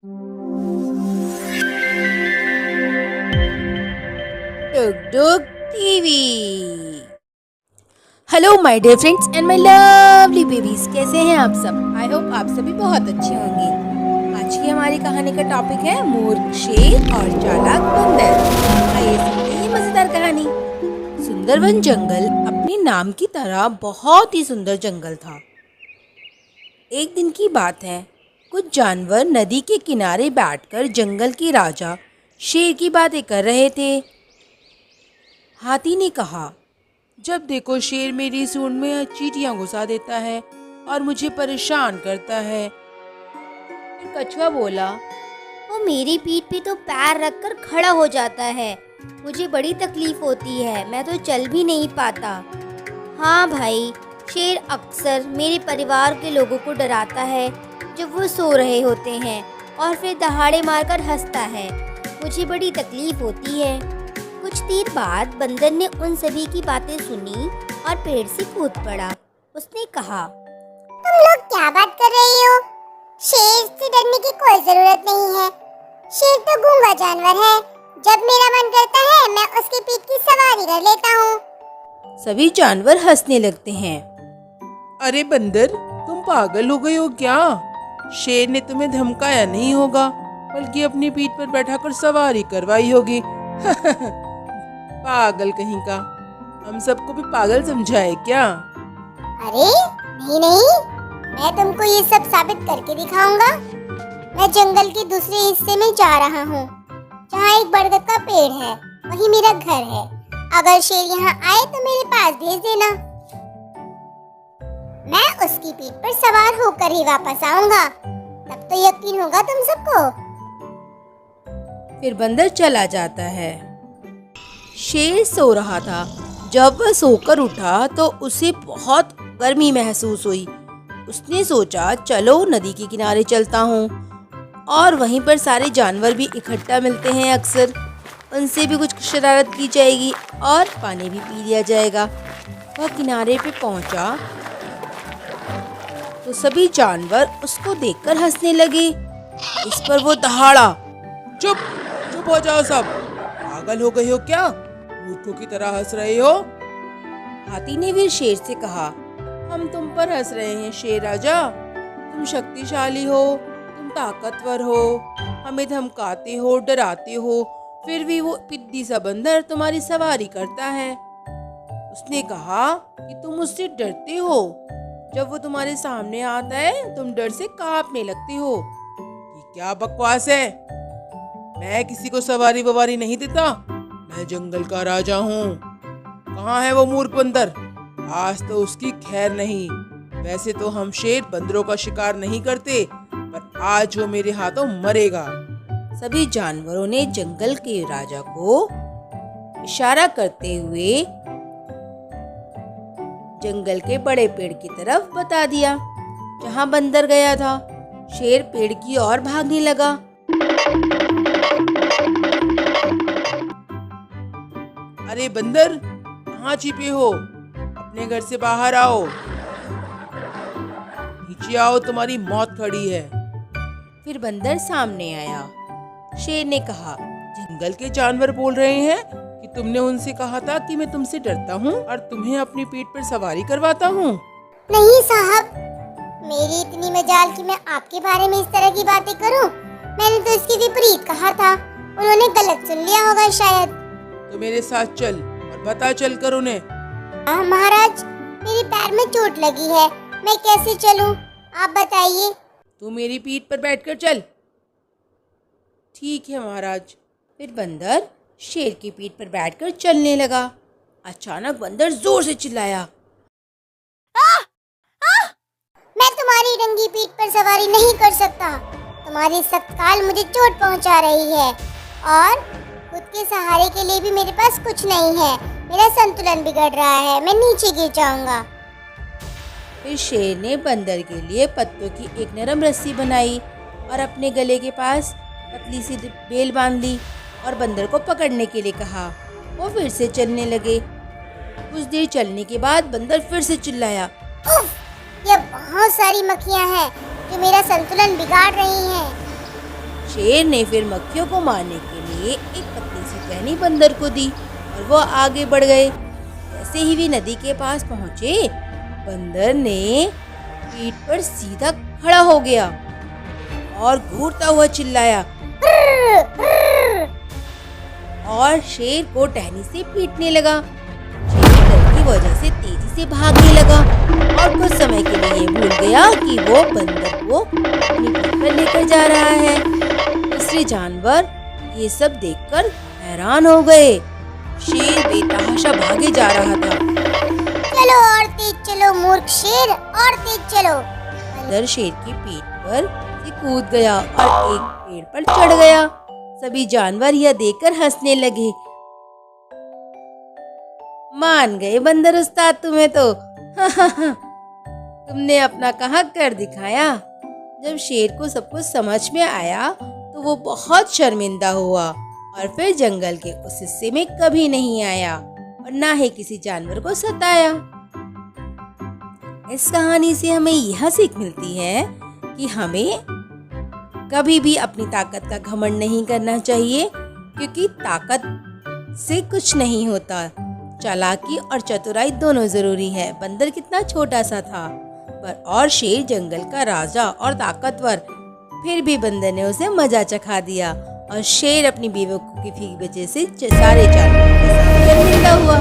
डुग Dug TV. Hello my dear friends and my lovely babies, कैसे हैं आप सब? आई होप आप सभी बहुत अच्छे होंगे। आज की हमारी कहानी का टॉपिक है मूर्ख शेर और चालाक बंदर। आइए सुनते हैं मजेदार कहानी। सुंदरवन जंगल अपने नाम की तरह बहुत ही सुंदर जंगल था। एक दिन की बात है, कुछ जानवर नदी के किनारे बैठकर जंगल के राजा शेर की बातें कर रहे थे। हाथी ने कहा, जब देखो शेर मेरी सूंड में चींटियां घुसा देता है और मुझे परेशान करता है। फिर कछुआ बोला, वो मेरी पीठ पे तो पैर रखकर खड़ा हो जाता है। मुझे बड़ी तकलीफ होती है, मैं तो चल भी नहीं पाता। हाँ भाई, शेर अक्सर मेरे परिवार के लोगों को डराता है जब वो सो रहे होते हैं और फिर दहाड़े मारकर हंसता है। मुझे बड़ी तकलीफ होती है। कुछ देर बाद बंदर ने उन सभी की बातें सुनी और पेड़ से कूद पड़ा। उसने कहा, तुम लोग क्या बात कर रही हो? शेर से डरने की कोई जरूरत नहीं है। शेर तो गूंगा जानवर है। जब मेरा मन करता है मैं उसकी पीठ की सवारी कर लेता हूँ। सभी जानवर हंसने लगते हैं। अरे बंदर, तुम पागल हो गए हो क्या? शेर ने तुम्हें धमकाया नहीं होगा, बल्कि अपनी पीठ पर बैठाकर सवारी करवाई होगी। पागल कहीं का। हम सबको भी पागल समझाए क्या? अरे नहीं नहीं, मैं तुमको ये सब साबित करके दिखाऊंगा। मैं जंगल के दूसरे हिस्से में जा रहा हूँ, जहाँ एक बरगद का पेड़ है। वही मेरा घर है। अगर शेर यहाँ आए तो मेरे पास भेज देना। मैं उसकी पीठ पर सवार होकर ही वापस आऊंगा। तब तो यकीन होगा तुम सबको। फिर बंदर चला जाता है। शेर सो रहा था। जब वह सोकर उठा तो उसे बहुत गर्मी महसूस हुई। उसने सोचा, चलो नदी के किनारे चलता हूँ, और वहीं पर सारे जानवर भी इकट्ठा मिलते हैं अक्सर। उनसे भी कुछ शरारत की जाएगी और पानी भी पी लिया जाएगा। वह किनारे पे पहुंचा तो सभी जानवर उसको देखकर हंसने लगे। इस पर वो दहाड़ा, चुप चुप हो जाओ सब। पागल हो गए हो क्या? मूर्खों की तरह हंस रहे हो। हाथी ने फिर शेर से कहा, हम तुम पर हंस रहे हैं शेर राजा। तुम शक्तिशाली हो, तुम ताकतवर हो, हमें धमकाते हो, डराते हो, फिर भी वो पिद्दी सा बंदर तुम्हारी सवारी करता है। उसने कहा कि तुम उससे डरते हो। जब वो तुम्हारे सामने आता है तुम डर से कांपने लगते हो। ये क्या बकवास है? मैं किसी को सवारी बवारी नहीं देता। मैं जंगल का राजा हूँ। कहाँ है वो मूर्ख बंदर? आज तो उसकी खैर नहीं। वैसे तो हम शेर बंदरों का शिकार नहीं करते, पर आज वो मेरे हाथों मरेगा। सभी जानवरों ने जंगल के राजा को इशारा करते हुए जंगल के बड़े पेड़ की तरफ बता दिया, जहाँ बंदर गया था। शेर पेड़ की ओर भागने लगा। अरे बंदर, कहाँ छिपे हो? अपने घर से बाहर आओ। नीचे आओ, तुम्हारी मौत खड़ी है। फिर बंदर सामने आया। शेर ने कहा, जंगल के जानवर बोल रहे हैं कि तुमने उनसे कहा था कि मैं तुमसे डरता हूँ और तुम्हें अपनी पीठ पर सवारी करवाता हूँ। नहीं साहब, मेरी इतनी मजाल कि मैं आपके बारे में इस तरह की बातें करूं। मैंने तो इसके विपरीत कहा था। उन्होंने गलत सुन लिया होगा शायद। तो मेरे साथ चल और पता चल कर उन्हें। महाराज, मेरे पैर में चोट लगी है। मैं कैसे चलूं? आप बताइए। तू मेरी पीठ पर बैठकर चल। ठीक है महाराज। फिर बंदर शेर की पीठ पर बैठकर चलने लगा। अचानक बंदर जोर से चिल्लाया, मैं तुम्हारी रंगी पीठ पर सवारी नहीं कर सकता। तुम्हारी सख्त खाल मुझे चोट पहुंचा रही है और खुद के सहारे के लिए भी मेरे पास कुछ नहीं है। मेरा संतुलन बिगड़ रहा है। मैं नीचे गिर जाऊंगा। फिर शेर ने बंदर के लिए पत्तों की एक नरम रस्सी बनाई और अपने गले के पास पतली सी बेल बांध ली और बंदर को पकड़ने के लिए कहा। वो फिर से चलने लगे। कुछ देर चलने के बाद बंदर फिर से चिल्लाया, उफ, ये बहुत सारी मक्खियां हैं जो मेरा संतुलन बिगाड़ रही हैं। शेर ने फिर मक्खियों को मारने के लिए एक पतली सी टहनी बंदर को दी और वो आगे बढ़ गए। जैसे ही वे नदी के पास पहुंचे, बंदर ने पीठ पर सीधा खड़ा हो गया और घूरता हुआ चिल्लाया और शेर को टहनी से पीटने लगा। शेर डर की वजह से तेजी से भागने लगा और कुछ समय के लिए ये भूल गया कि वो बंदर को अपनी पीठ पर लेकर जा रहा है। दूसरे जानवर ये सब देखकर हैरान हो गए। शेर बेतहाशा भागे जा रहा था। चलो और तेज चलो मूर्ख शेर, और तेज चलो। बंदर शेर की पीठ पर से कूद गया और एक पेड़ पर चढ़ गया। सभी जानवर यह देखकर हंसने लगे। मान गए बंदर उस्ताद तुम्हें तो। तुमने अपना कहाँ कर दिखाया। जब शेर को सब कुछ समझ में आया तो वो बहुत शर्मिंदा हुआ और फिर जंगल के उस हिस्से में कभी नहीं आया और ना ही किसी जानवर को सताया। इस कहानी से हमें यह सीख मिलती है कि हमें कभी भी अपनी ताकत का घमंड नहीं करना चाहिए, क्योंकि ताकत से कुछ नहीं होता। चालाकी और चतुराई दोनों जरूरी है। बंदर कितना छोटा सा था और शेर जंगल का राजा और ताकतवर, फिर भी बंदर ने उसे मजा चखा दिया और शेर अपनी बेवकूफ़ी की वजह से सारे जानवरों के साथ शर्मिंदा हुआ।